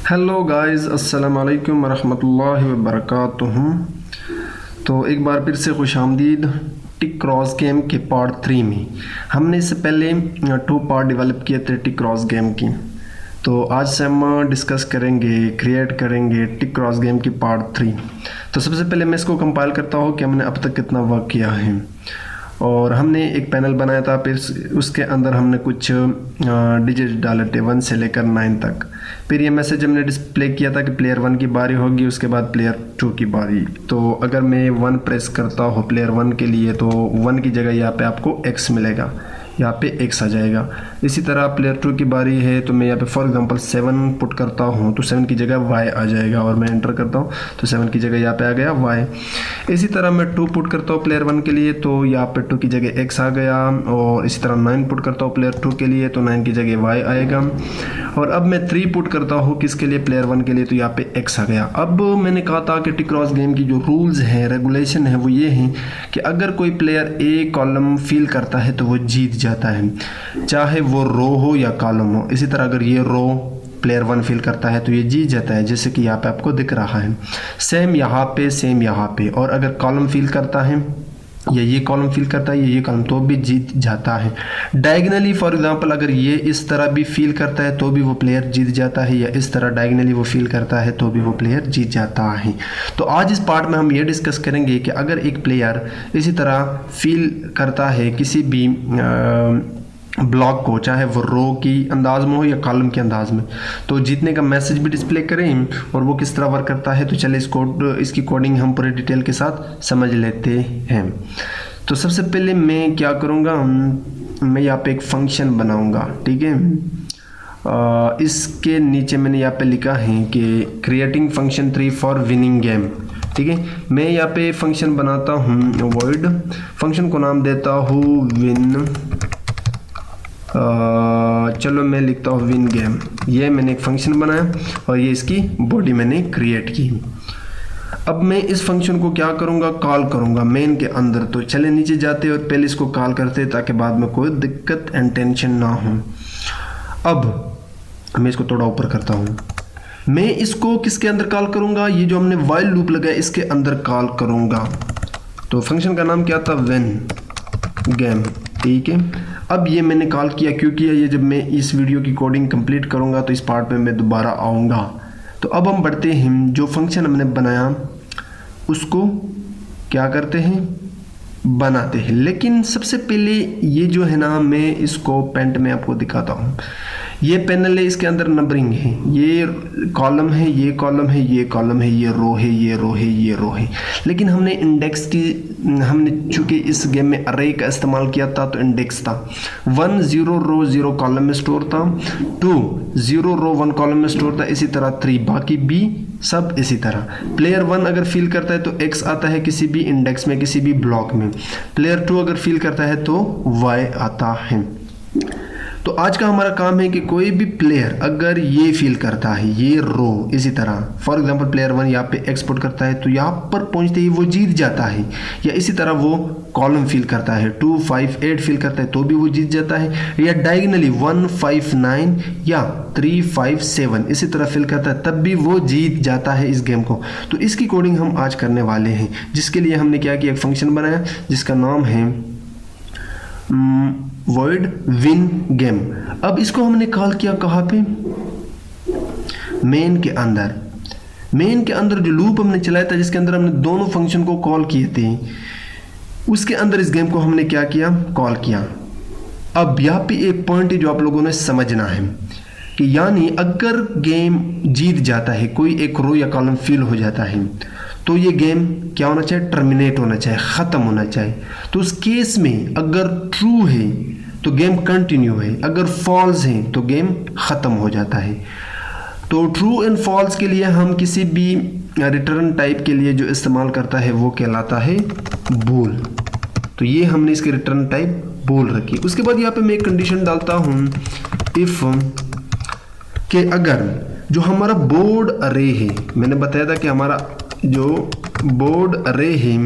Hello guys, अस्सलाम वालेकुम वरहमतुल्लाहि वबरकातुहू। तो एक बार फिर से खुशामदीद टिक क्रॉस गेम के पार्ट 3 में। हमने इससे पहले 2 पार्ट डेवलप किए थे टिक क्रॉस गेम की। तो आज से हम डिस्कस करेंगे, क्रिएट करेंगे टिक क्रॉस गेम की पार्ट 3। तो सबसे पहले मैं इसको कंपाइल करता हूँ कि हमने अब तक कितना वर्क किया है। और हमने एक पैनल बनाया था, फिर उसके अंदर हमने कुछ डिजिट डाले थे 1 से लेकर 9 तक। फिर ये मैसेज हमने डिस्प्ले किया था कि प्लेयर 1 की बारी होगी, उसके बाद प्लेयर 2 की बारी। तो अगर मैं 1 प्रेस करता हूँ प्लेयर 1 के लिए तो 1 की जगह यहाँ पे आपको x मिलेगा, यहाँ पे x आ जाएगा। इसी तरह प्लेयर 2 की बारी है तो मैं यहाँ पे फॉर एग्जांपल 7 पुट करता हूँ तो 7 की जगह y आ जाएगा, और मैं एंटर करता हूँ तो 7 की जगह यहाँ पे आ गया y। इसी तरह मैं 2 पुट करता हूँ प्लेयर 1 के लिए तो यहाँ पे 2 की जगह x आ गया, और इसी तरह 9 पुट करता हूँ प्लेयर 2 के लिए तो 9 की जगह y आएगा। और अब मैं 3 पुट करता हूँ किसके लिए, प्लेयर 1 के लिए, तो यहाँ पे x आ गया। अब मैंने कहा था कि टिक क्रॉस गेम की जो रूल्स हैं, रेगुलेशन है, वो ये हैं कि अगर कोई प्लेयर ए कॉलम फिल करता है तो वो जीत जाता है, चाहे वो रो हो या कॉलम हो। इसी तरह अगर ये रो प्लेयर 1 फिल करता है तो ये जीत जाता है, जैसे कि यहाँ पे आपको दिख रहा है। सेम यहाँ पे, सेम यहाँ पे। और अगर कॉलम फिल करता है या ये कॉलम फिल करता है या ये कॉलम, तो भी जीत जाता है। डायगनली फॉर एग्जांपल अगर ये इस तरह भी फील करता है तो भी वो प्लेयर जीत जाता है, या इस तरह डायगनली वो फील करता है तो भी वो प्लेयर जीत जाता है। तो आज इस पार्ट में हम ये डिस्कस करेंगे कि अगर एक प्लेयर इसी तरह फील करता है किसी भी ब्लॉक को, चाहे वो रो की अंदाज में हो या कॉलम के अंदाज में, तो जीतने का मैसेज भी डिस्प्ले करें। और वो किस तरह वर्क करता है तो चले इसकी कोडिंग हम पूरे डिटेल के साथ समझ लेते हैं। तो सबसे पहले मैं क्या करूँगा, मैं यहाँ पे एक फंक्शन बनाऊँगा, ठीक है। इसके नीचे मैंने यहाँ पे लिखा है कि creating function 3 for winning game, ठीक है। मैं यहाँ पे फंक्शन बनाता हूँ वॉइड, फंक्शन को नाम देता हूँ विन। चलो मैं लिखता हूँ विन गेम। ये मैंने एक फंक्शन बनाया और ये इसकी बॉडी मैंने क्रिएट की। अब मैं इस फंक्शन को क्या करूँगा, कॉल करूँगा मेन के अंदर। तो चले नीचे जाते और पहले इसको कॉल करते ताकि बाद में कोई दिक्कत एंड टेंशन ना हो। अब मैं इसको थोड़ा ऊपर करता हूँ। मैं इसको किसके अंदर कॉल करूँगा, ये जो हमने वाइल लूप लगाया इसके अंदर कॉल करूँगा। तो फंक्शन का नाम क्या था, विन गेम, ठीक है। अब ये मैंने कॉल किया, क्योंकि ये जब मैं इस वीडियो की कोडिंग कंप्लीट करूँगा तो इस पार्ट में मैं दोबारा आऊँगा। तो अब हम बढ़ते हैं, जो फंक्शन हमने बनाया उसको क्या करते हैं, बनाते हैं। लेकिन सबसे पहले ये जो है ना, मैं इसको पेंट में आपको दिखाता हूँ। ये पैनल है, इसके अंदर नंबरिंग है, ये कॉलम है, ये कॉलम है, ये कॉलम है, ये रो है, ये रो है, ये रो है। लेकिन हमने इंडेक्स की, हमने चूँकि इस गेम में अरे का इस्तेमाल किया था तो इंडेक्स था 1 0 रो 0 कॉलम में स्टोर था, 2 0 रो 1 कॉलम में स्टोर था, इसी तरह 3 बाकी भी सब इसी तरह। प्लेयर 1 अगर फील करता है तो x आता है किसी भी इंडेक्स में, किसी भी ब्लॉक में। प्लेयर 2 अगर फील करता है तो y आता है। तो आज का हमारा काम है कि कोई भी प्लेयर अगर ये फील करता है, ये रो इसी तरह, फॉर एग्जांपल प्लेयर 1 यहाँ पे एक्सपोर्ट करता है तो यहाँ पर पहुँचते ही वो जीत जाता है। या इसी तरह वो कॉलम फील करता है, 2 5 8 फील करता है तो भी वो जीत जाता है। या डायगनली 1 5 9 या 3 5 7 इसी तरह फील करता है तब भी वो जीत जाता है इस गेम को। तो इसकी कोडिंग हम आज करने वाले हैं, जिसके लिए हमने क्या किया, एक फंक्शन बनाया जिसका नाम है वर्ड विन गेम। अब इसको हमने कॉल किया कहाँ पे, मेन के अंदर। मेन के अंदर जो लूप हमने चलाया था जिसके अंदर हमने दोनों फंक्शन को कॉल किए थे, उसके अंदर इस गेम को हमने क्या किया, कॉल किया। अब यहाँ पे एक पॉइंट है जो आप लोगों ने समझना है कि यानी अगर गेम जीत जाता है, कोई एक रो या कॉलम फिल हो जाता है, तो ये गेम क्या होना चाहिए, टर्मिनेट होना चाहिए, ख़त्म होना चाहिए। तो उस केस में अगर ट्रू है तो गेम कंटिन्यू है, अगर फॉल्स है तो गेम ख़त्म हो जाता है। तो ट्रू एंड फॉल्स के लिए हम किसी भी रिटर्न टाइप के लिए जो इस्तेमाल करता है वो कहलाता है बूल। तो ये हमने इसकी रिटर्न टाइप बूल रखी। उसके बाद यहाँ पे मैं एक कंडीशन डालता हूँ, इफ़ कि अगर जो हमारा बोर्ड अरे है, मैंने बताया था कि हमारा जो बोर्ड अरे है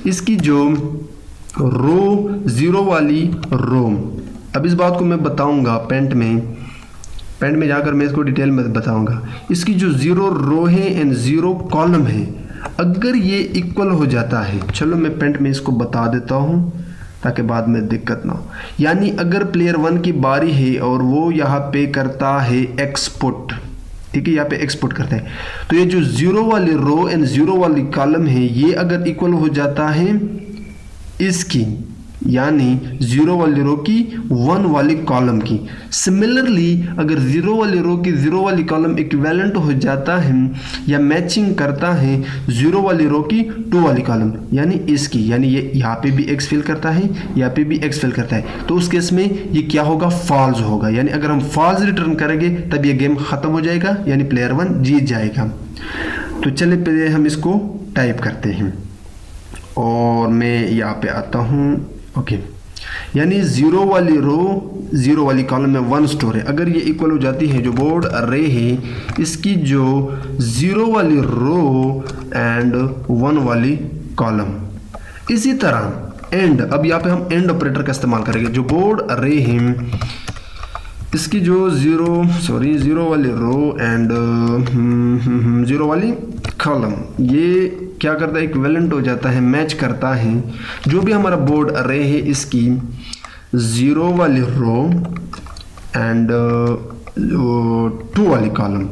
इसकी जो रो 0 वाली रो, अब इस बात को मैं बताऊंगा पेंट पेंट में जाकर मैं इसको डिटेल में बताऊंगा। इसकी जो 0 रो है एंड 0 कॉलम है, अगर ये इक्वल हो जाता है, चलो मैं पेंट में इसको बता देता हूँ ताकि बाद में दिक्कत ना हो। यानी अगर प्लेयर 1 की बारी है और वो यहाँ पे करता है एक्सपुट, ठीक है, यहाँ पे एक्सपोर्ट करते हैं, तो ये जो 0 वाली रो एंड 0 वाली कॉलम है ये अगर इक्वल हो जाता है इसकी, यानी 0 वाली रो की 1 वाली कॉलम की। सिमिलरली अगर 0 वाली रो की 0 वाली कॉलम इक्विवेलेंट हो जाता है या मैचिंग करता है 0 वाली रो की 2 वाली कॉलम, यानी इसकी, यानी ये यहाँ पे भी x फिल करता है, यहाँ पे भी x फिल करता है, तो उस केस में ये क्या होगा, फॉल्स होगा। यानी अगर हम फॉल्स रिटर्न करेंगे तब ये गेम ख़त्म हो जाएगा, यानी प्लेयर 1 जीत जाएगा। तो चलिए पहले हम इसको टाइप करते हैं और मैं यहाँ पे आता हूँ। ओके, यानी 0 वाली रो 0 वाली कॉलम में 1 स्टोर है, अगर ये इक्वल हो जाती है, जो बोर्ड अरे है इसकी जो 0 वाली रो एंड 1 वाली कॉलम। इसी तरह एंड, अब यहाँ पे हम एंड ऑपरेटर का इस्तेमाल करेंगे। जो बोर्ड अरे है इसकी जो 0 वाली रो एंड 0 वाली कॉलम, ये क्या करता है, इक्विवेलेंट हो जाता है, मैच करता है जो भी हमारा बोर्ड अरे है इसकी 0 वाली रो एंड 2 वाली कॉलम,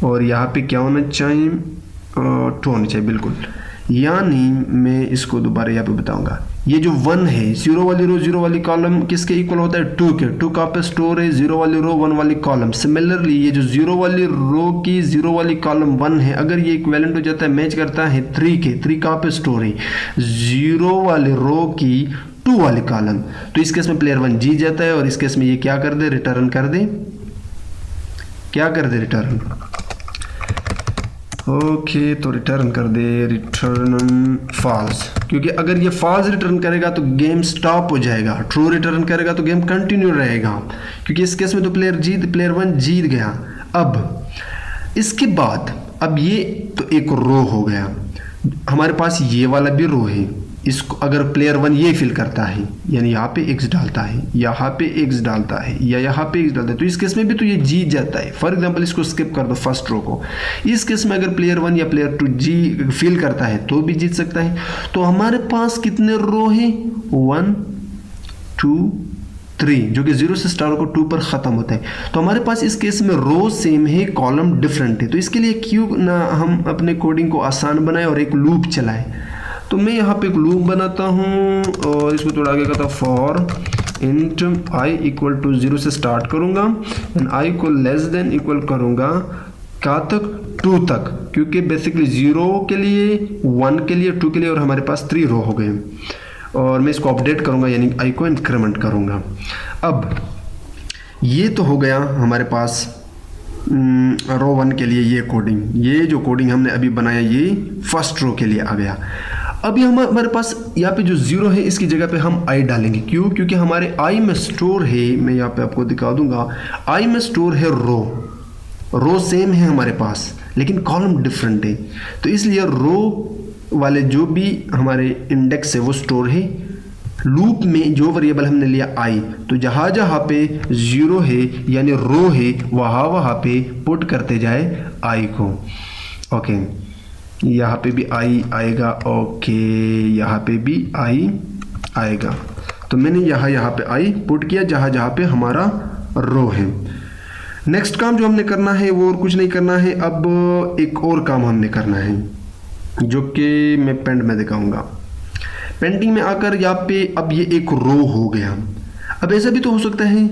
और यहाँ पे क्या होना चाहिए, 2 होनी चाहिए बिल्कुल। यानी मैं इसको दोबारा यहाँ पे बताऊंगा। ये जो 1 है, 0 वाली रो 0 वाली कॉलम किसके इक्वल होता है, 2 के। 2 का पे स्टोर है 0 वाली रो 1 वाली कॉलम। सिमिलरली ये जो 0 वाली रो की 0 वाली कॉलम 1 है, अगर ये इक्विवेलेंट हो जाता है, मैच करता है 3 के। 3 का पे स्टोर है 0 वाली रो की 2 वाली कॉलम, तो इस केस में प्लेयर 1 जीत जाता है। और इस केस में ये क्या कर दे, रिटर्न कर दे, क्या कर दे, रिटर्न। ओके, तो रिटर्न कर दे, रिटर्न फॉल्स, क्योंकि अगर ये फॉल्स रिटर्न करेगा तो गेम स्टॉप हो जाएगा। ट्रू रिटर्न करेगा तो गेम कंटिन्यू रहेगा, क्योंकि इस केस में तो प्लेयर 1 जीत गया। अब इसके बाद अब ये तो एक रो हो गया, हमारे पास ये वाला भी रो है। इसको अगर प्लेयर 1 ये फिल करता है, यानी यहाँ पे x डालता है, यहाँ पे x डालता है या यहाँ पे x डालता है, तो इस केस में भी तो ये जीत जाता है। फॉर एग्जांपल इसको स्किप कर दो फर्स्ट रो को। इस केस में अगर प्लेयर 1 या प्लेयर 2 जी फिल करता है तो भी जीत सकता है। तो हमारे पास कितने रो हैं, 1 2 3, जो कि 0 से स्टार्ट होकर 2 पर ख़त्म होता है। तो हमारे पास इस केस में रो सेम है, कॉलम डिफरेंट है। तो इसके लिए क्यों ना हम अपने कोडिंग को आसान बनाएं और एक लूप चलाएं। तो मैं यहाँ पे एक लूप बनाता हूँ और इसको थोड़ा आगे करता हूँ। For int i equal to 0 से स्टार्ट करूँगा एंड i को लेस देन इक्वल करूँगा कहाँ तक, 2 तक, क्योंकि बेसिकली 0 के लिए, 1 के लिए, 2 के लिए, और हमारे पास 3 रो हो गए। और मैं इसको अपडेट करूँगा, यानी i को इंक्रीमेंट करूँगा। अब ये तो हो गया हमारे पास रो 1 के लिए ये कोडिंग। ये जो कोडिंग हमने अभी बनाया ये फर्स्ट रो के लिए आ गया। अभी हमारे पास यहाँ पे जो 0 है इसकी जगह पे हम i डालेंगे। क्यों, क्योंकि हमारे i में स्टोर है, मैं यहाँ पे आपको दिखा दूंगा, i में स्टोर है रो सेम है हमारे पास लेकिन कॉलम डिफरेंट है। तो इसलिए रो वाले जो भी हमारे इंडेक्स है वो स्टोर है लूप में। जो वेरिएबल हमने लिया i, तो जहाँ जहाँ पे 0 है यानी रो है वहाँ पे पुट करते जाए i को। ओके, यहाँ पे भी i आएगा, ओके, यहाँ पे भी i आएगा। तो मैंने यहाँ पे i पुट किया जहाँ जहाँ पे हमारा रो है। नेक्स्ट काम जो हमने करना है वो और कुछ नहीं करना है। अब एक और काम हमने करना है जो कि मैं पेंट में दिखाऊंगा। पेंटिंग में आकर यहाँ पे अब ये एक रो हो गया। अब ऐसा भी तो हो सकता है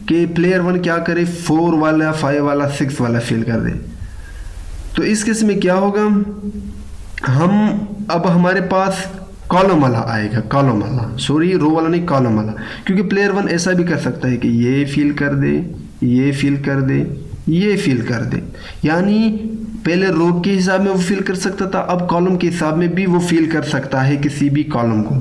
कि प्लेयर 1 क्या करे, 4 वाला, 5 वाला, 6 वाला फिल कर दे। तो इस केस में क्या होगा, हम अब हमारे पास कॉलम वाला आएगा, कॉलम वाला, सॉरी रो वाला नहीं, कॉलम वाला। क्योंकि प्लेयर 1 ऐसा भी कर सकता है कि ये फिल कर दे, ये फिल कर दे, ये फिल कर दे। यानी पहले रो के हिसाब में वो फिल कर सकता था, अब कॉलम के हिसाब में भी वो फिल कर सकता है किसी भी कॉलम को।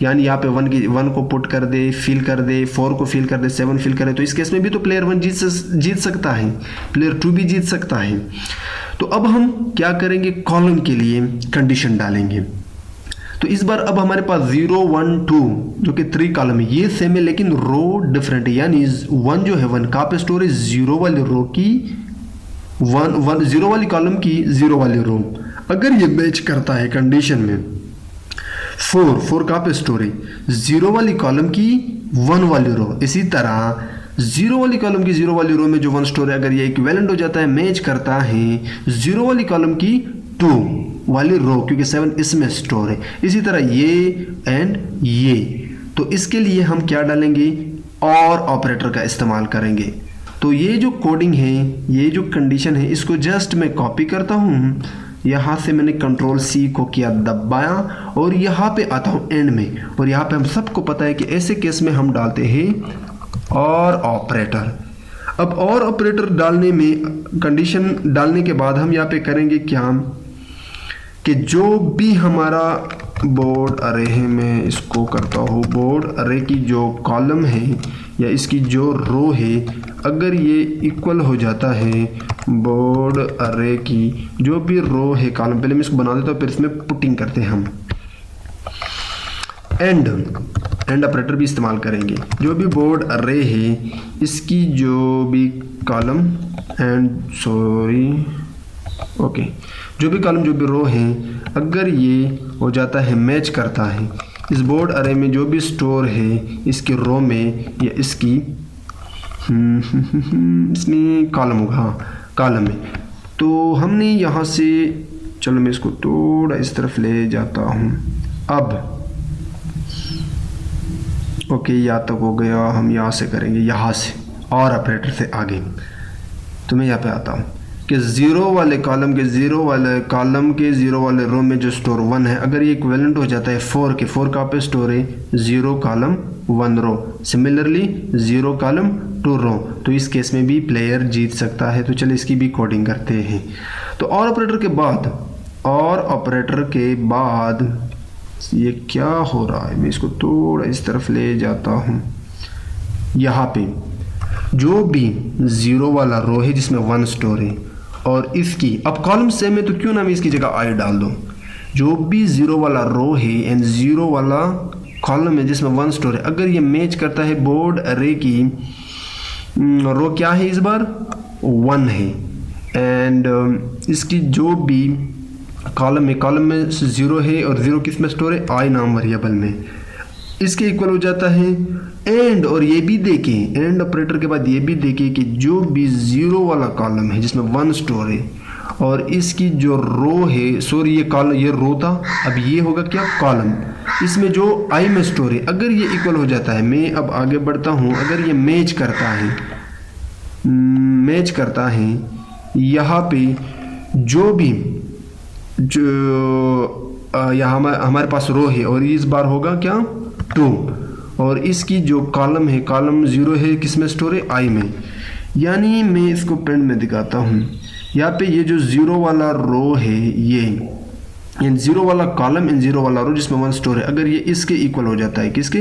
यानी यहाँ पे 1 को पुट कर दे, फिल कर दे, 4 को फिल कर दे, 7 फिल करे। तो इस केस में भी तो प्लेयर 1 जीत सकता है, प्लेयर 2 भी जीत सकता है। तो अब हम क्या करेंगे, कॉलम के लिए कंडीशन डालेंगे। तो इस बार अब हमारे पास 0 1 2 जो कि 3 कॉलम है ये सेम है लेकिन रो डिफरेंट है, यानी 1 जो है 1 कहाँ पे स्टोर है, जीरो वाली रो की 1 जीरो वाली कॉलम की जीरो वाली रो। अगर ये मैच करता है कंडीशन में 4 कहाँ पे स्टोर है, जीरो वाली कॉलम की 1 वाली रो। इसी तरह जीरो वाली कॉलम की जीरो वाली रो में जो 1 स्टोर है अगर ये इक्विवेलेंट हो जाता है, मैच करता है जीरो वाली कॉलम की 2 वाली रो, क्योंकि 7 इसमें स्टोर है। इसी तरह ये एंड ये, तो इसके लिए हम क्या डालेंगे, और ऑपरेटर का इस्तेमाल करेंगे। तो ये जो कोडिंग है, ये जो कंडीशन है, इसको जस्ट मैं कॉपी करता हूँ, यहाँ से मैंने कंट्रोल सी को किया दबाया और यहाँ पे आता हूँ एंड में, और यहाँ पे हम सबको पता है कि ऐसे केस में हम डालते हैं और ऑपरेटर। अब और ऑपरेटर डालने में, कंडीशन डालने के बाद हम यहाँ पे करेंगे क्या कि जो भी हमारा बोर्ड अरे है, मैं इसको करता हूँ बोर्ड अरे की जो कॉलम है या इसकी जो रो है, अगर ये इक्वल हो जाता है बोर्ड अरे की जो भी रो है कॉलम, पहले मैं इसको बना देता हूँ फिर इसमें पुटिंग करते हैं हम। एंड ऑपरेटर भी इस्तेमाल करेंगे। जो भी बोर्ड अरे है इसकी जो भी कॉलम जो भी कॉलम जो भी रो है, अगर ये हो जाता है मैच करता है इस बोर्ड अरे में जो भी स्टोर है इसकी रो में या इसकी इसमें कॉलम होगा, हाँ कॉलम में, तो हमने यहाँ से, चलो मैं इसको थोड़ा इस तरफ ले जाता हूँ। अब ओके, यहाँ तक हो गया। हम यहाँ से करेंगे, यहाँ से और ऑपरेटर से आगे। तो मैं यहाँ पे आता हूँ कि जीरो वाले कॉलम के जीरो वाले रो में जो स्टोर 1 है, अगर ये इक्विवेलेंट हो जाता है 4 के, 4 कहाँ पे स्टोर है, 0 कॉलम 1 रो, सिमिलरली 0 कॉलम 2 रो, तो इस केस में भी प्लेयर जीत सकता है। तो चलिए इसकी भी कोडिंग करते हैं। तो और ऑपरेटर के बाद ये क्या हो रहा है, मैं इसको थोड़ा इस तरफ ले जाता हूँ। यहाँ पे जो भी 0 वाला रो है जिसमें 1 स्टोर है और इसकी, अब कॉलम सेम है तो क्यों ना मैं इसकी जगह आई डाल दूँ। जो भी 0 वाला रो है एंड 0 वाला कॉलम है जिसमें 1 स्टोर है, अगर ये मैच करता है बोर्ड अरे की रो क्या है इस बार 1 है, एंड इसकी जो भी कॉलम में 0 है और 0 किस में स्टोर है, आई नाम वेरिएबल में, इसके इक्वल हो जाता है एंड। और ये भी देखें, एंड ऑपरेटर के बाद ये भी देखें कि जो भी 0 वाला कॉलम है जिसमें 1 स्टोर है और इसकी जो रो है, सॉरी ये कॉलम, ये रो था, अब ये होगा क्या कॉलम, इसमें जो आई में स्टोर है, अगर ये इक्वल हो जाता है, मैं अब आगे बढ़ता हूँ, अगर ये मैच करता है यहाँ पे जो भी यहाँ हमारे पास रो है और इस बार होगा क्या 2, और इसकी जो कॉलम है, कॉलम 0 है किस में स्टोर है, आई में, यानी मैं इसको पेन में दिखाता हूँ। यहाँ पे ये जो 0 वाला रो है, ये 0 वाला कॉलम इन 0 वाला रो जिसमें 1 स्टोर है, अगर ये इसके इक्वल हो जाता है, किसके,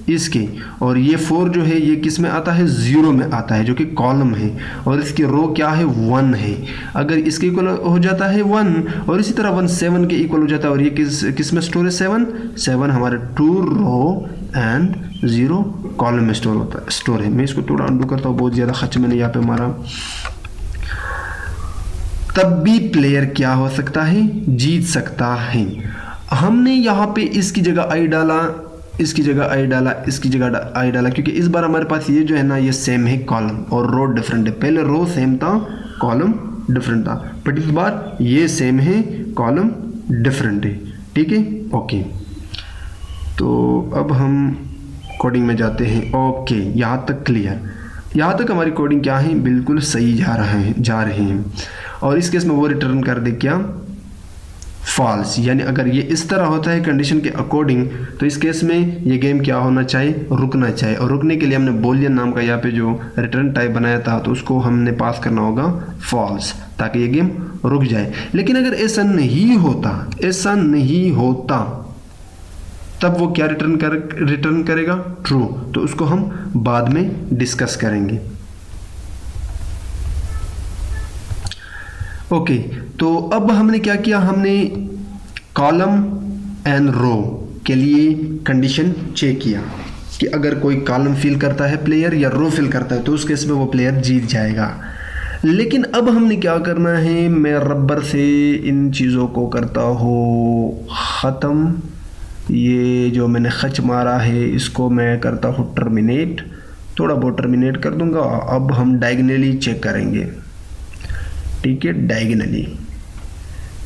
इसके, और ये 4 जो है ये किस में आता है, 0 में आता है जो कि कॉलम है, और इसकी रो क्या है 1 है, अगर इसके इक्वल हो जाता है 1, और इसी तरह 1 7 के इक्वल हो जाता है, और ये किस में स्टोर है, 7 हमारे 2 रो एंड 0 कॉलम में स्टोर है। मैं इसको थोड़ा अंडू करता हूँ, बहुत ज़्यादा खर्च मैंने यहाँ पे मारा। तब भी प्लेयर क्या हो सकता है, जीत सकता है। हमने यहाँ पे इसकी जगह आई डाला, इसकी जगह आई डाला, क्योंकि इस बार हमारे पास ये जो है ना, ये सेम है कॉलम और रो डिफरेंट है। पहले रो सेम था, कॉलम डिफरेंट था, बट इस बार ये सेम है, कॉलम डिफरेंट है। ठीक है, ओके। तो अब हम कोडिंग में जाते हैं। ओके, यहाँ तक क्लियर, यहाँ तक हमारी कोडिंग क्या है, बिल्कुल सही जा रहे हैं। और इस केस में वो रिटर्न कर दे क्या, फॉल्स, यानी अगर ये इस तरह होता है कंडीशन के अकॉर्डिंग, तो इस केस में ये गेम क्या होना चाहिए, रुकना चाहिए। और रुकने के लिए हमने बूलियन नाम का यहाँ पे जो रिटर्न टाइप बनाया था, तो उसको हमने पास करना होगा फॉल्स, ताकि ये गेम रुक जाए। लेकिन अगर ऐसा नहीं होता तब वो क्या रिटर्न करेगा, ट्रू। तो उसको हम बाद में डिस्कस करेंगे। ओके, तो अब हमने क्या किया, हमने कॉलम एंड रो के लिए कंडीशन चेक किया कि अगर कोई कॉलम फिल करता है प्लेयर या रो फिल करता है तो उस केस में वो प्लेयर जीत जाएगा। लेकिन अब हमने क्या करना है, मैं रबर से इन चीज़ों को करता हूँ ख़त्म। ये जो मैंने खच मारा है इसको मैं करता हूँ टर्मिनेट, थोड़ा बहुत टर्मिनेट कर दूंगा। अब हम डायगनली चेक करेंगे, ठीक है, डायगनली,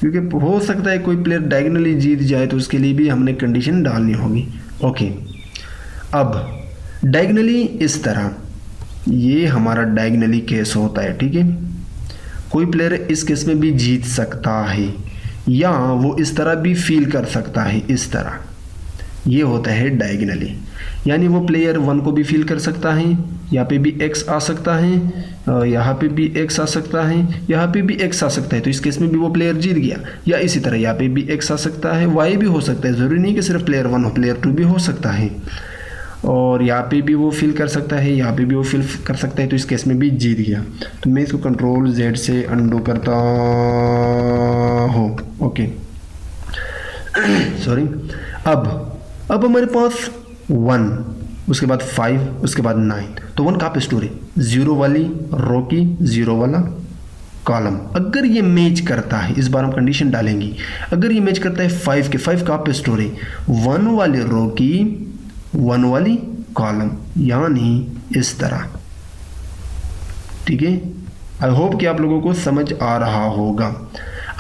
क्योंकि हो सकता है कोई प्लेयर डायगनली जीत जाए तो उसके लिए भी हमने कंडीशन डालनी होगी। ओके, अब डायगनली इस तरह, ये हमारा डायगनली केस होता है, ठीक है। कोई प्लेयर इस केस में भी जीत सकता है या वो इस तरह भी फील कर सकता है, इस तरह, ये होता है डायगनली। यानी वो प्लेयर 1 को भी फील कर सकता है, यहाँ पे भी x आ सकता है, यहाँ पे भी x आ सकता है, यहाँ पे भी x आ सकता है, तो इस केस में भी वो प्लेयर जीत गया। या इसी तरह यहाँ पे भी x आ सकता है, y भी हो सकता है, ज़रूरी नहीं कि सिर्फ प्लेयर 1 हो, प्लेयर 2 भी हो सकता है, और यहाँ पे भी वो फील कर सकता है, यहाँ पे भी वो फील कर सकता है, तो इस केस में भी जीत गया। तो मैं इसको कंट्रोल Z से अंडू करता हूँ। Okay, sorry. अब हमारे पास 1, उसके बाद 5, उसके बाद 9, तो 1 कहाँ पे स्टोर है, 0 वाली रो की 0 वाला कॉलम। अगर ये मैच करता है, इस बार हम कंडीशन डालेंगे, अगर ये मैच करता है 5 के, 5 कहाँ पे स्टोर है, 1 वाली रो की 1 वाली कॉलम, यानी इस तरह, ठीक है। आई होप कि आप लोगों को समझ आ रहा होगा।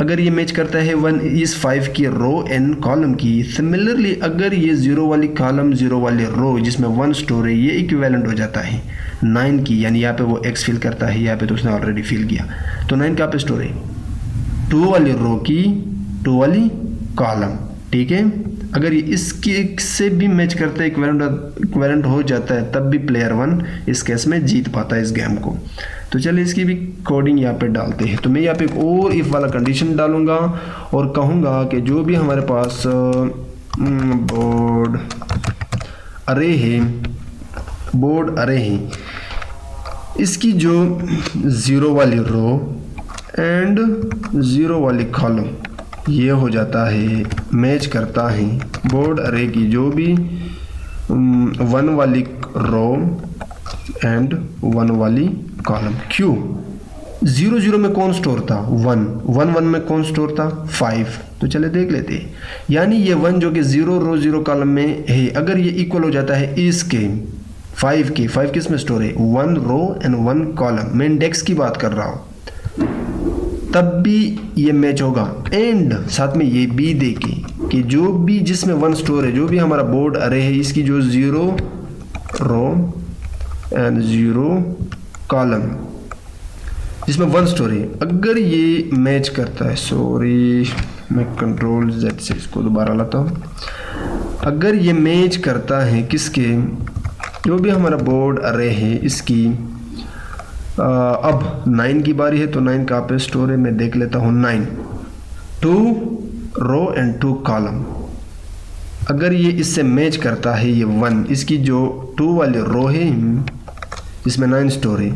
अगर ये मैच करता है 1 इस 5 की रो एंड कॉलम की, सिमिलरली अगर ये 0 वाली कॉलम 0 वाली रो जिसमें 1 स्टोर है, ये इक्विवेलेंट हो जाता है 9 की, यानी यहाँ पे वो x फिल करता है, यहाँ पे तो उसने ऑलरेडी फिल किया, तो 9 कहाँ पे स्टोर है, 2 वाली रो की 2 वाली कॉलम, ठीक है। अगर ये इसके से भी मैच करता है, इक्विवेलेंट हो जाता है, तब भी प्लेयर 1 इस केस में जीत पाता है इस गेम को। तो चलिए इसकी भी कोडिंग यहाँ पे डालते हैं। तो मैं यहाँ पे एक और इफ़ वाला कंडीशन डालूंगा और कहूँगा कि जो भी हमारे पास बोर्ड अरे है, इसकी जो 0 वाली रो एंड 0 वाली कॉलम, ये हो जाता है, मैच करता है बोर्ड अरे की जो भी 1 वाली रो एंड 1 वाली कॉलम। क्यों, 0 0 में कौन स्टोर था, 1 1 1 में कौन स्टोर था, 5। तो चले देख लेते हैं। यानी ये 1 जो कि 0 रो 0 कॉलम में है, अगर ये इक्वल हो जाता है इसके 5 के, 5 किस में स्टोर है, 1 रो एंड 1 कॉलम, मैं इंडेक्स की बात कर रहा हूँ, तब भी ये मैच होगा। एंड साथ में ये भी देखें कि जो भी जिसमें 1 स्टोर है, जो भी हमारा बोर्ड अरे है, इसकी जो 0 रो एंड 0 कॉलम जिसमें 1 स्टोर है, अगर ये मैच करता है, सॉरी मैं कंट्रोल Z से इसको दोबारा लाता हूँ, अगर ये मैच करता है किसके, जो भी हमारा बोर्ड अरे है इसकी, अब 9 की बारी है, तो 9 कहाँ पे स्टोर है, मैं देख लेता हूँ, 9 2 रो एंड 2 कॉलम। अगर ये इससे मैच करता है, ये 1 इसकी जो 2 वाली रो है जिसमें 9 स्टोर है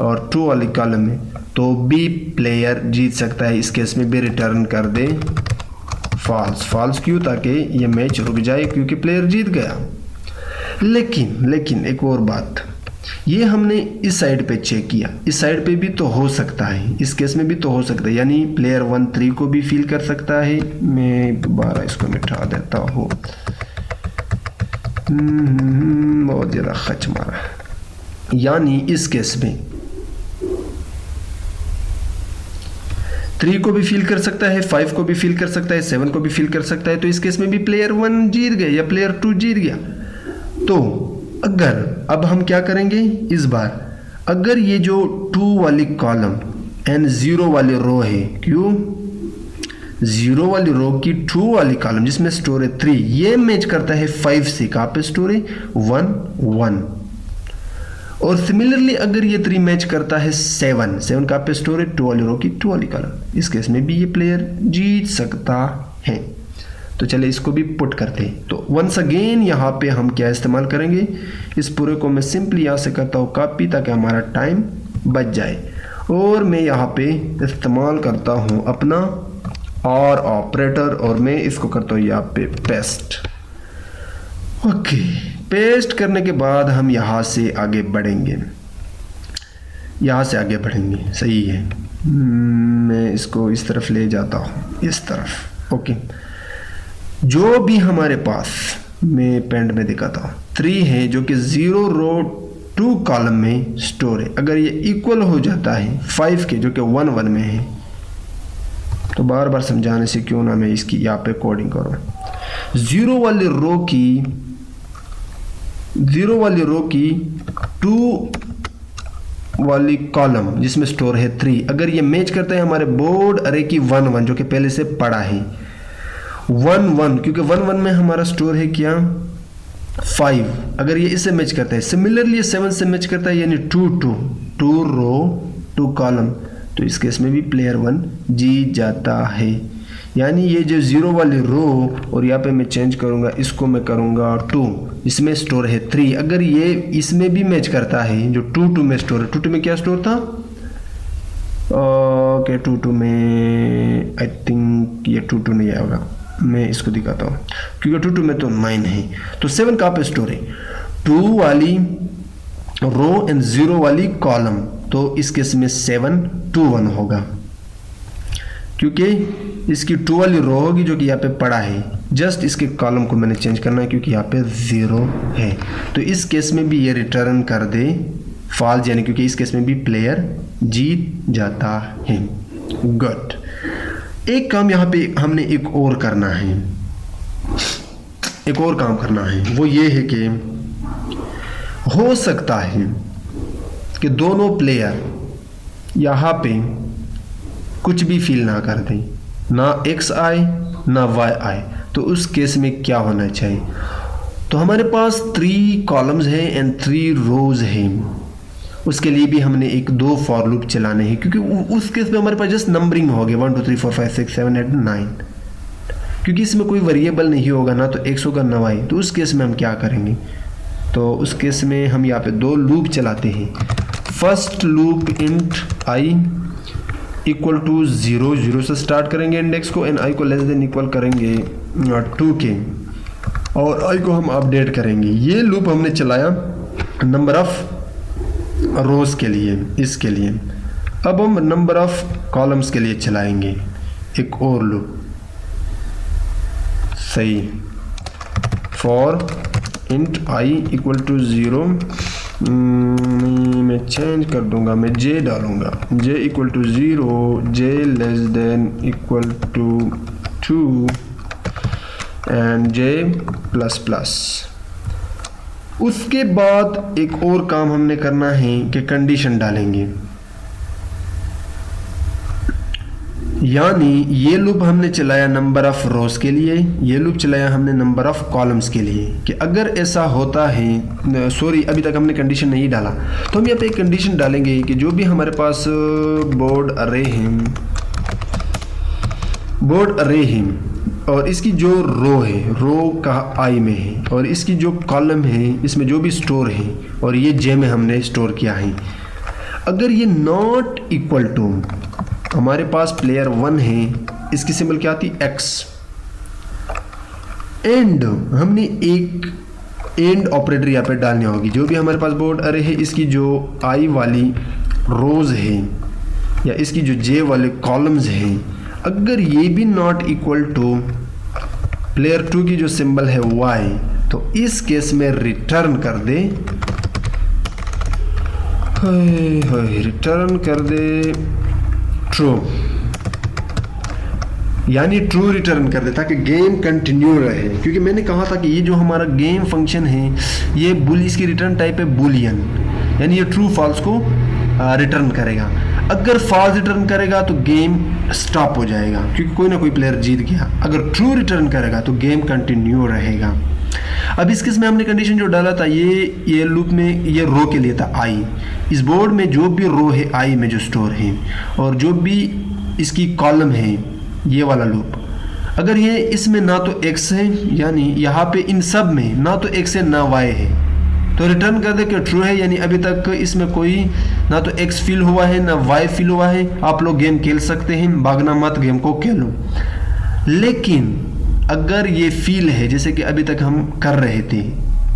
और 2 वाली कॉलम है, तो भी प्लेयर जीत सकता है। इस केस में भी रिटर्न कर दे फॉल्स क्यों, ताकि ये मैच रुक जाए, क्योंकि प्लेयर जीत गया। लेकिन एक और बात, ये हमने इस साइड पे चेक किया, इस साइड पे भी तो हो सकता है, इस केस में भी तो हो सकता है, यानी प्लेयर 1 3 को भी फील कर सकता है। मैं दोबारा इसको मिटा देता हूँ, बहुत ज़्यादा खच मारा। यानी इस केस में 3 को भी फील कर सकता है, 5 को भी फील कर सकता है, 7 को भी फील कर सकता है, तो इस केस में भी प्लेयर 1 जीत गया या प्लेयर 2 जीत गया। तो अगर अब हम क्या करेंगे, इस बार अगर ये जो 2 वाली कॉलम एंड 0 वाली रो है, क्यों 0 वाली रो की 2 वाली कॉलम जिसमें स्टोर है 3, ये मैच करता है 5 से, कहाँ पे स्टोर है 1 1। और सिमिलरली अगर ये 3 मैच करता है 7 कहाँ पे स्टोर है 2 वाली रो की 2 वाली कॉलम, इस केस में भी ये प्लेयर जीत सकता है। तो चले इसको भी पुट करते हैं। तो वंस अगेन यहाँ पे हम क्या इस्तेमाल करेंगे, इस पूरे को मैं सिंपली यहाँ से करता हूँ कॉपी, ताकि हमारा टाइम बच जाए। और मैं यहाँ पे इस्तेमाल करता हूँ अपना और ऑपरेटर, और मैं इसको करता हूँ यहाँ पे पेस्ट। ओके, पेस्ट करने के बाद हम यहाँ से आगे बढ़ेंगे, सही है। मैं इसको इस तरफ ले जाता हूँ, इस तरफ। ओके, जो भी हमारे पास, मैं पेंड में दिखाता हूँ, 3 है जो कि 0 रो 2 कॉलम में स्टोर है। अगर ये इक्वल हो जाता है 5 के जो कि 1 1 में है, तो बार बार समझाने से क्यों ना मैं इसकी यहाँ पे कोडिंग करूँ। 0 वाली रो की 2 वाली कॉलम जिसमें स्टोर है 3, अगर ये मैच करता है हमारे बोर्ड अरे की 1 1 जो कि पहले से पड़ा है 1 1, क्योंकि 1 1 में हमारा स्टोर है क्या 5, अगर ये इससे मैच करता है, सिमिलरली ये 7 से मैच करता है, यानी 2 रो 2 कॉलम, तो इस केस में भी प्लेयर 1 जीत जाता है। यानी ये जो 0 वाली रो, और यहाँ पे मैं चेंज करूँगा, इसको मैं करूँगा 2, इसमें स्टोर है 3, अगर ये इसमें भी मैच करता है जो 2 2 में स्टोर है, 2 2 में क्या स्टोर था, ओके 2 2 में आई थिंक ये 2 2 नहीं आएगा, मैं इसको दिखाता हूँ, क्योंकि 2 2 में तो 9 है, तो 7 कहाँ पे स्टोर है, 2 वाली रो एंड 0 वाली कॉलम, तो इस केस में 7 2 1 होगा, क्योंकि इसकी 2 वाली रो होगी जो कि यहाँ पे पड़ा है, जस्ट इसके कॉलम को मैंने चेंज करना है क्योंकि यहाँ पे 0 है, तो इस केस में भी ये रिटर्न कर दे फॉल्स, यानी क्योंकि इस केस में भी प्लेयर जीत जाता है। गुड, एक काम यहाँ पे हमने एक और काम करना है, वो ये है कि हो सकता है कि दोनों प्लेयर यहाँ पे कुछ भी फील ना कर दें, ना x आए ना y आए, तो उस केस में क्या होना चाहिए, तो हमारे पास 3 कॉलम्स हैं एंड 3 रोज हैं, उसके लिए भी हमने 1-2 फॉर लूप चलाने हैं, क्योंकि उस केस में हमारे पास जस्ट नंबरिंग हो गया 1 2 3 4 5 6 7 8 9, क्योंकि इसमें कोई वेरिएबल नहीं होगा, ना तो x होगा ना y, तो उस केस में हम क्या करेंगे, तो उस केस में हम यहाँ पे 2 लूप चलाते हैं। First loop int i equal to 0 0 से स्टार्ट करेंगे इंडेक्स को, एंड i को लेस देन इक्वल करेंगे 2 के, और i को हम अपडेट करेंगे। ये लूप हमने चलाया नंबर ऑफ रोज के लिए, इसके लिए। अब हम नंबर ऑफ कॉलम्स के लिए चलाएंगे एक और लूप, सही, for int i equal to 0, मैं चेंज कर दूंगा, मैं j डालूंगा, j equal to 0, j less than equal to 2 and j plus plus. उसके बाद एक और काम हमने करना है कि कंडीशन डालेंगे, यानी ये लूप हमने चलाया नंबर ऑफ रोज के लिए, ये लूप चलाया हमने नंबर ऑफ कॉलम्स के लिए, कि अगर ऐसा होता है, सॉरी अभी तक हमने कंडीशन नहीं डाला, तो हम यहाँ पे एक कंडीशन डालेंगे कि जो भी हमारे पास बोर्ड अरे है और इसकी जो रो है, रो का आई में है, और इसकी जो कॉलम है इसमें जो भी स्टोर है, और ये जे में हमने स्टोर किया है, अगर ये नॉट इक्वल टू, हमारे पास प्लेयर 1 है, इसकी सिंबल क्या आती x, एंड हमने एक एंड ऑपरेटर यहाँ पे डालनी होगी, जो भी हमारे पास बोर्ड अरे है इसकी जो i वाली रोज है या इसकी जो j वाले कॉलम्स हैं, अगर ये भी नॉट इक्वल टू प्लेयर 2 की जो सिंबल है y, तो इस केस में रिटर्न कर दे, रिटर्न कर दे ट्रू, यानी ट्रू रिटर्न कर दे, ताकि गेम कंटिन्यू रहे। क्योंकि मैंने कहा था कि ये जो हमारा गेम फंक्शन है, ये बुल, इसकी रिटर्न टाइप है बुलियन, यानी ये ट्रू फॉल्स को रिटर्न करेगा। अगर फॉल्स रिटर्न करेगा तो गेम स्टॉप हो जाएगा, क्योंकि कोई ना कोई प्लेयर जीत गया। अगर ट्रू रिटर्न करेगा तो गेम कंटिन्यू रहेगा। अब इस केस में हमने कंडीशन जो डाला था, ये लूप में ये रो के लिए था i, इस बोर्ड में जो भी रो है i में जो स्टोर है, और जो भी इसकी कॉलम है, ये वाला लूप, अगर ये इसमें ना तो x है, यानी यहाँ पे इन सब में ना तो x है ना y है, तो रिटर्न कर दे कि ट्रू है, यानी अभी तक इसमें कोई ना तो x फिल हुआ है ना y फिल हुआ है। आप लोग गेम खेल सकते हैं, भागना मत, गेम को खेलो। लेकिन अगर ये फील है जैसे कि अभी तक हम कर रहे थे,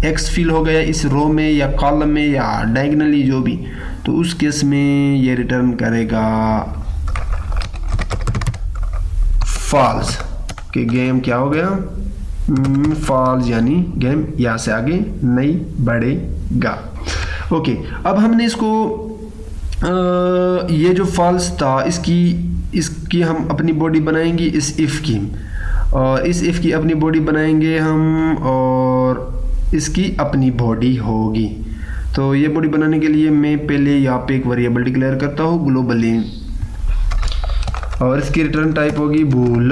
एक्स फील हो गया इस रो में या कॉलम में या डायगनली जो भी, तो उस केस में ये रिटर्न करेगा फॉल्स कि गेम क्या हो गया, फॉल्स, यानी गेम यहाँ से आगे नहीं बढ़ेगा। ओके, अब हमने इसको ये जो फॉल्स था इसकी हम अपनी बॉडी बनाएंगे इस इफ़ की, और इस इफ़ की अपनी बॉडी बनाएंगे हम, और इसकी अपनी बॉडी होगी। तो ये बॉडी बनाने के लिए मैं पहले यहाँ पे एक वेरिएबल डिक्लेयर करता हूँ ग्लोबली, और इसकी रिटर्न टाइप होगी बूल,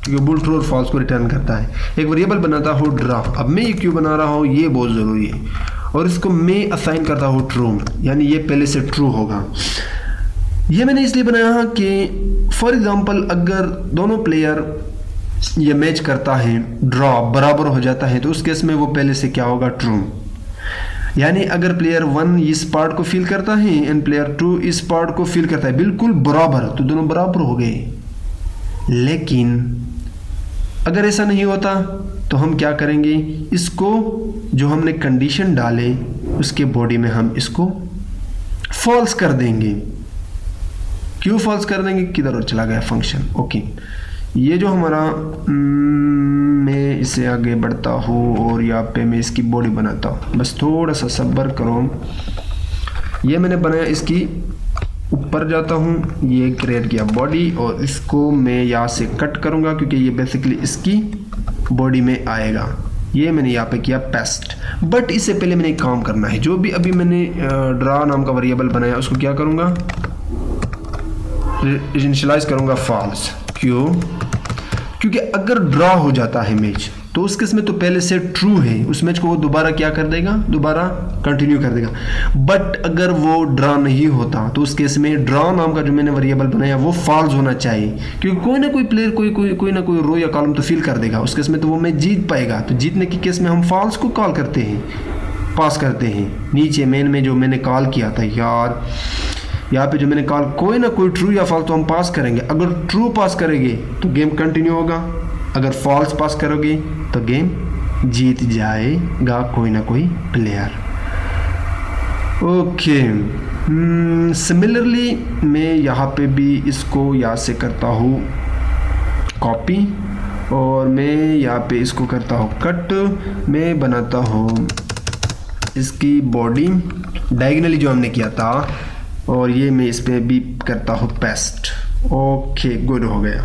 क्योंकि बूल ट्रू और फॉल्स को रिटर्न करता है। एक वेरिएबल बनाता हूँ ड्रा। अब मैं ये क्यों बना रहा हूँ ये बहुत ज़रूरी है, और इसको मैं असाइन करता हूँ ट्रू, यानी ये पहले से ट्रू होगा। ये मैंने इसलिए बनाया कि फॉर एग्जांपल अगर दोनों प्लेयर ये मैच करता है, ड्रॉ बराबर हो जाता है, तो उस केस में वो पहले से क्या होगा, ट्रू। यानी अगर प्लेयर 1 इस पार्ट को फिल करता है एंड प्लेयर 2 इस पार्ट को फिल करता है बिल्कुल बराबर, तो दोनों बराबर हो गए। लेकिन अगर ऐसा नहीं होता तो हम क्या करेंगे, इसको जो हमने कंडीशन डाले उसके बॉडी में हम इसको फॉल्स कर देंगे। क्यों फॉल्स कर देंगे, किधर और चला गया फंक्शन। ओके, ये जो हमारा मैं इसे आगे बढ़ता हूँ और यहाँ पे मैं इसकी बॉडी बनाता हूँ, बस थोड़ा सा सब्र करो। ये मैंने बनाया, इसकी ऊपर जाता हूँ, ये क्रिएट किया बॉडी, और इसको मैं यहाँ से कट करूँगा क्योंकि ये बेसिकली इसकी बॉडी में आएगा। ये मैंने यहाँ पे किया पेस्ट। बट इससे पहले मैंने एक काम करना है, जो भी अभी मैंने ड्रा नाम का वेरिएबल बनाया उसको क्या करूँगा, इनिशियलाइज करूँगा फॉल्स। क्यों, क्योंकि अगर ड्रॉ हो जाता है मैच तो उस केस में तो पहले से ट्रू है, उस मैच को वो दोबारा क्या कर देगा, दोबारा कंटिन्यू कर देगा। बट अगर वो ड्रॉ नहीं होता तो उस केस में ड्रॉ नाम का जो मैंने वेरिएबल बनाया वो फॉल्स होना चाहिए, क्योंकि कोई ना कोई प्लेयर कोई ना कोई रो या कॉलम तो फिल कर देगा, उस केस में तो वो मैच जीत पाएगा। तो जीतने के केस में हम फॉल्स को कॉल करते हैं, पास करते हैं। नीचे मेन में जो मैंने कॉल किया था यार, यहाँ पे जो मैंने कॉल कोई ना कोई ट्रू या फॉल्स तो हम पास करेंगे। अगर ट्रू पास करेंगे तो गेम कंटिन्यू होगा, अगर फॉल्स पास करोगे तो गेम जीत जाएगा कोई ना कोई प्लेयर। ओके, सिमिलरली मैं यहाँ पे भी इसको यहाँ से करता हूँ कॉपी, और मैं यहाँ पे इसको करता हूँ कट। मैं बनाता हूँ इसकी बॉडी डायगनली जो हमने किया था, और ये मैं इस पे भी करता हूँ पेस्ट। ओके, गुड हो गया।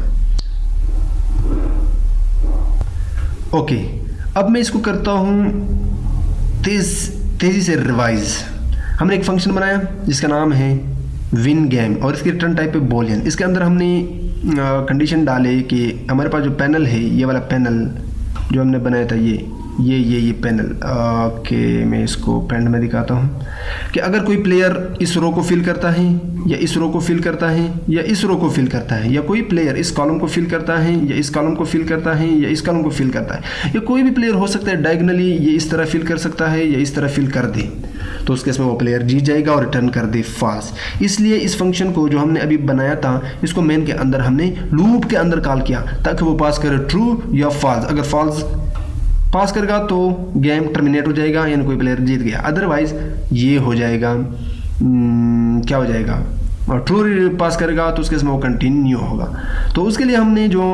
ओके, अब मैं इसको करता हूँ तेज़ी से रिवाइज। हमने एक फंक्शन बनाया जिसका नाम है विन गेम, और इसकी रिटर्न टाइप है बूलियन। इसके अंदर हमने कंडीशन डाले कि हमारे पास जो पैनल है, ये वाला पैनल जो हमने बनाया था, ये पैनल। ओके, मैं इसको पेंड में दिखाता हूँ कि अगर कोई प्लेयर इस रो को फिल करता है, या इस रो को फिल करता है, या इस रो को फिल करता है, या कोई प्लेयर इस कॉलम को फिल करता है, या इस कॉलम को फिल करता है, या इस कॉलम को फिल करता है, या कोई भी प्लेयर हो सकता है डायगनली ये इस तरह फिल कर सकता है या इस तरह फिल कर दे, तो उस केस में वो प्लेयर जीत जाएगा और रिटर्न कर दे फॉल्स। इसलिए इस फंक्शन को जो हमने अभी बनाया था, इसको मेन के अंदर हमने लूप के अंदर कॉल किया ताकि वो पास करे ट्रू या फॉल्स। अगर फॉल्स पास करेगा तो गेम टर्मिनेट हो जाएगा, यानी कोई प्लेयर जीत गया। अदरवाइज ये हो जाएगा, क्या हो जाएगा, और ट्रू पास करेगा तो उसके इसमें वो कंटिन्यू होगा। तो उसके लिए हमने जो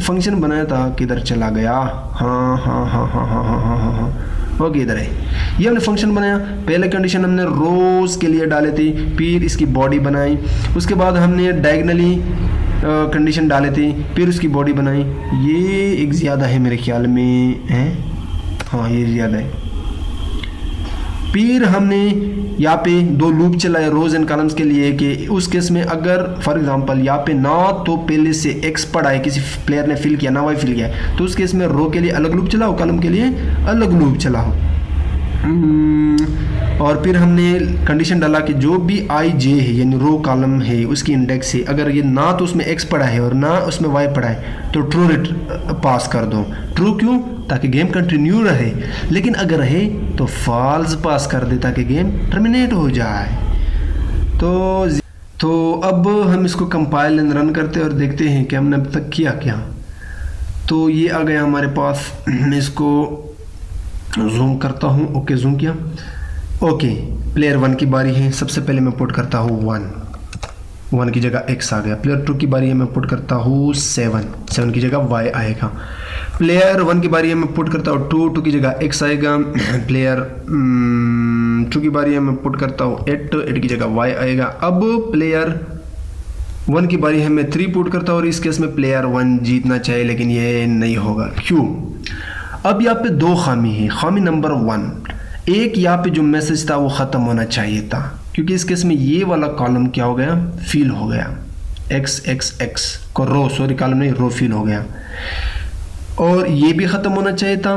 फंक्शन बनाया था, किधर चला गया, हाँ, ओके इधर है। ये हमने फंक्शन बनाया, पहले कंडीशन हमने रोज के लिए डाले थे, फिर इसकी बॉडी बनाई, उसके बाद हमने डायगनली कंडीशन डाले थे, फिर उसकी बॉडी बनाई। ये एक ज़्यादा है मेरे ख्याल में, है, हाँ ये ज़्यादा है। फिर हमने यहाँ पे 2 लूप चलाए रोज एंड कॉलम्स के लिए कि उस केस में अगर फॉर एग्जांपल यहाँ पे ना तो पहले से एक्स पड़ा है, किसी प्लेयर ने फिल किया, ना वाई फिल किया है, तो उस केस में रो के लिए अलग लूप चलाओ, कॉलम के लिए अलग लूप चलाओ। और फिर हमने कंडीशन डाला कि जो भी आई जे है यानी रो कॉलम है उसकी इंडेक्स है, अगर ये ना तो उसमें एक्स पड़ा है और ना उसमें वाई पड़ा है तो ट्रू पास कर दो। ट्रू क्यों, ताकि गेम कंटिन्यू रहे, लेकिन अगर रहे तो फॉल्स पास कर दे ताकि गेम टर्मिनेट हो जाए। तो अब हम इसको कंपाइल एंड रन करते हैं और देखते हैं कि हमने अब तक किया क्या। तो ये आ गया हमारे पास। मैं इसको जूम करता हूँ। ओके, जूम किया। ओके, प्लेयर 1 की बारी है। सबसे पहले मैं पुट करता हूँ 1 की जगह x आ गया। प्लेयर 2 की बारी है, मैं पुट करता हूँ 7 की जगह y आएगा। प्लेयर 1 की बारी है, मैं पुट करता हूँ 2 की जगह x आएगा। प्लेयर 2 की बारी है, मैं पुट करता हूँ 8 की जगह y आएगा। अब प्लेयर 1 की बारी है, मैं 3 पुट करता हूँ और इस केस में प्लेयर 1 जीतना चाहिए, लेकिन ये नहीं होगा। क्यों? अब यहाँ पे 2 खामी है। खामी नंबर 1, एक यहाँ पे जो मैसेज था वो ख़त्म होना चाहिए था, क्योंकि इस केस में ये वाला कॉलम क्या हो गया, फिल हो गया। x को रो, सॉरी कॉलम नहीं, रो फिल हो गया। और ये भी ख़त्म होना चाहिए था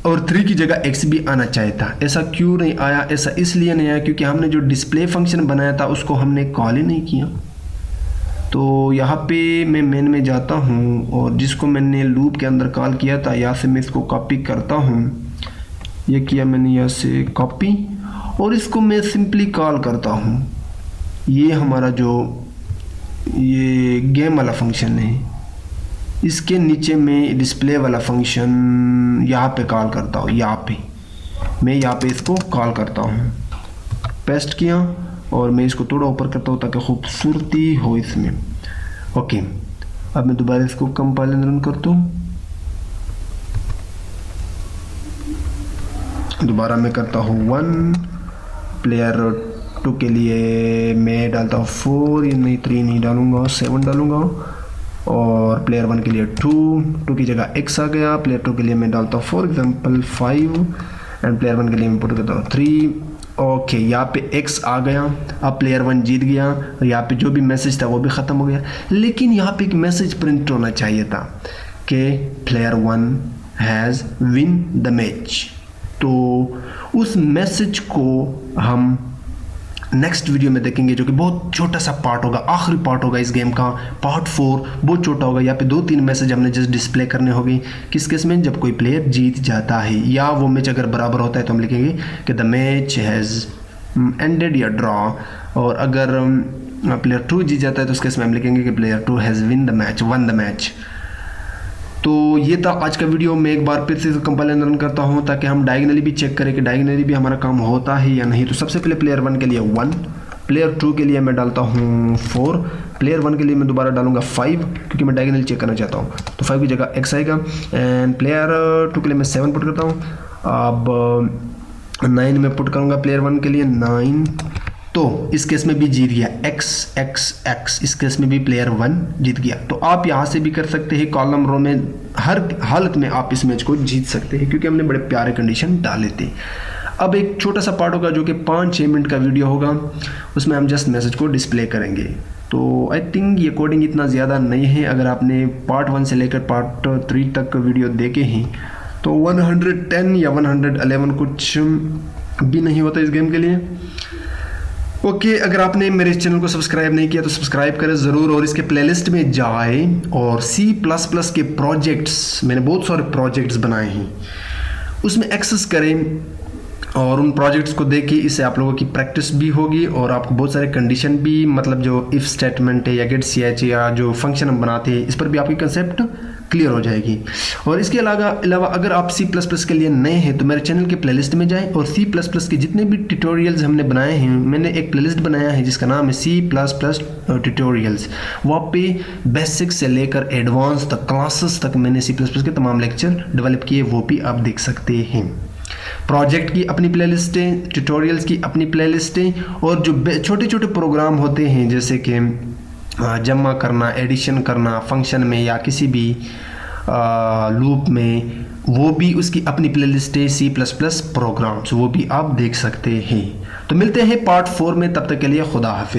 और 3 की जगह x भी आना चाहिए था। ऐसा क्यों नहीं आया? ऐसा इसलिए नहीं आया क्योंकि हमने जो डिस्प्ले फंक्शन बनाया था उसको हमने कॉल ही नहीं किया। तो यहाँ पे मैं मेन में जाता हूँ और जिसको मैंने लूप के अंदर कॉल किया था, यहाँ से मैं इसको कॉपी करता हूँ। ये किया मैंने यहाँ से कॉपी और इसको मैं सिंपली कॉल करता हूँ। ये हमारा जो ये गेम वाला फंक्शन है, इसके नीचे मैं डिस्प्ले वाला फंक्शन यहाँ पे कॉल करता हूँ। मैं यहाँ पे इसको कॉल करता हूँ। पेस्ट किया और मैं इसको थोड़ा ऊपर करता हूँ ताकि खूबसूरती हो इसमें। ओके, अब मैं दोबारा इसको कंपाइल रन करता हूँ। दोबारा मैं करता हूँ 1। प्लेयर 2 के लिए मैं डालता हूँ 4, ये नहीं 3 नहीं डालूँगा, 7 डालूँगा। और प्लेयर 1 के लिए 2 की जगह x आ गया। प्लेयर 2 के लिए मैं डालता हूँ फॉर एग्जांपल 5 एंड प्लेयर 1 के लिए मैं पुट करता हूँ 3। ओके, यहाँ पे x आ गया। अब प्लेयर 1 जीत गया और यहाँ पे जो भी मैसेज था वो भी ख़त्म हो गया। लेकिन यहाँ पे एक मैसेज प्रिंट होना चाहिए था कि player 1 has win the match. तो उस मैसेज को हम नेक्स्ट वीडियो में देखेंगे, जो कि बहुत छोटा सा पार्ट होगा, आखिरी पार्ट होगा इस गेम का, पार्ट 4 बहुत छोटा होगा। यहाँ पे 2-3 मैसेज हमने जस्ट डिस्प्ले करने होंगे। किस केस में? जब कोई प्लेयर जीत जाता है या वो मैच अगर बराबर होता है तो हम लिखेंगे कि द मैच हैज़ एंडेड या ड्रॉ। और अगर प्लेयर 2 जीत जाता है तो उस केस में हम लिखेंगे कि player 2 has one the match. तो ये था आज का वीडियो। मैं एक बार फिर से कंपाइल रन करता हूँ ताकि हम डायगनली भी चेक करें कि डायगनली भी हमारा काम होता है या नहीं। तो सबसे पहले प्लेयर 1 के लिए 1, प्लेयर 2 के लिए मैं डालता हूँ 4, प्लेयर 1 के लिए मैं दोबारा डालूंगा 5 क्योंकि मैं डायगनली चेक करना चाहता हूँ। तो 5 की जगह x आएगा एंड प्लेयर 2 के लिए मैं 7 पुट करता हूँ। अब 9 में पुट करूँगा प्लेयर 1 के लिए 9। तो इस केस में भी जीत गया x। इस केस में भी प्लेयर 1 जीत गया। तो आप यहाँ से भी कर सकते हैं, कॉलम रो में हर हालत में आप इस मैच को जीत सकते हैं क्योंकि हमने बड़े प्यारे कंडीशन डाले थे। अब एक छोटा सा पार्ट होगा जो कि 5-6 मिनट का वीडियो होगा, उसमें हम जस्ट मैसेज को डिस्प्ले करेंगे। तो आई थिंक ये कोडिंग इतना ज़्यादा नहीं है। अगर आपने पार्ट 1 से लेकर पार्ट 3 तक वीडियो देखे हैं तो 110 या 111 कुछ भी नहीं होता इस गेम के लिए। ओके, अगर आपने मेरे इस चैनल को सब्सक्राइब नहीं किया तो सब्सक्राइब करें ज़रूर और इसके प्लेलिस्ट में जाए और C++ के प्रोजेक्ट्स, मैंने बहुत सारे प्रोजेक्ट्स बनाए हैं, उसमें एक्सेस करें और उन प्रोजेक्ट्स को देखिए। इससे आप लोगों की प्रैक्टिस भी होगी और आपको बहुत सारे कंडीशन भी, मतलब जो इफ़ स्टेटमेंट है या गेट ch या जो फंक्शन हम बनाते हैं, इस पर भी आपकी कंसेप्ट क्लियर हो जाएगी। और इसके अलावा अगर आप C++ के लिए नए हैं तो मेरे चैनल के प्लेलिस्ट में जाएं और C++ के जितने भी ट्यूटोरियल्स हमने बनाए हैं, मैंने एक प्लेलिस्ट बनाया है जिसका नाम है C++ ट्यूटोरियल्स। वहाँ पे बेसिक से लेकर एडवांस तक, क्लासेस तक मैंने C++ के तमाम लेक्चर डेवलप किए, वो भी आप देख सकते हैं। प्रोजेक्ट की अपनी प्लेलिस्टें, ट्यूटोरियल्स की अपनी प्लेलिस्टें और जो छोटे छोटे प्रोग्राम होते हैं जैसे कि जमा करना, एडिशन करना फंक्शन में या किसी भी लूप में, वो भी उसकी अपनी प्लेलिस्ट है। C++ प्रोग्राम्स वो भी आप देख सकते हैं। तो मिलते हैं पार्ट 4 में, तब तक के लिए खुदा हाफिज़।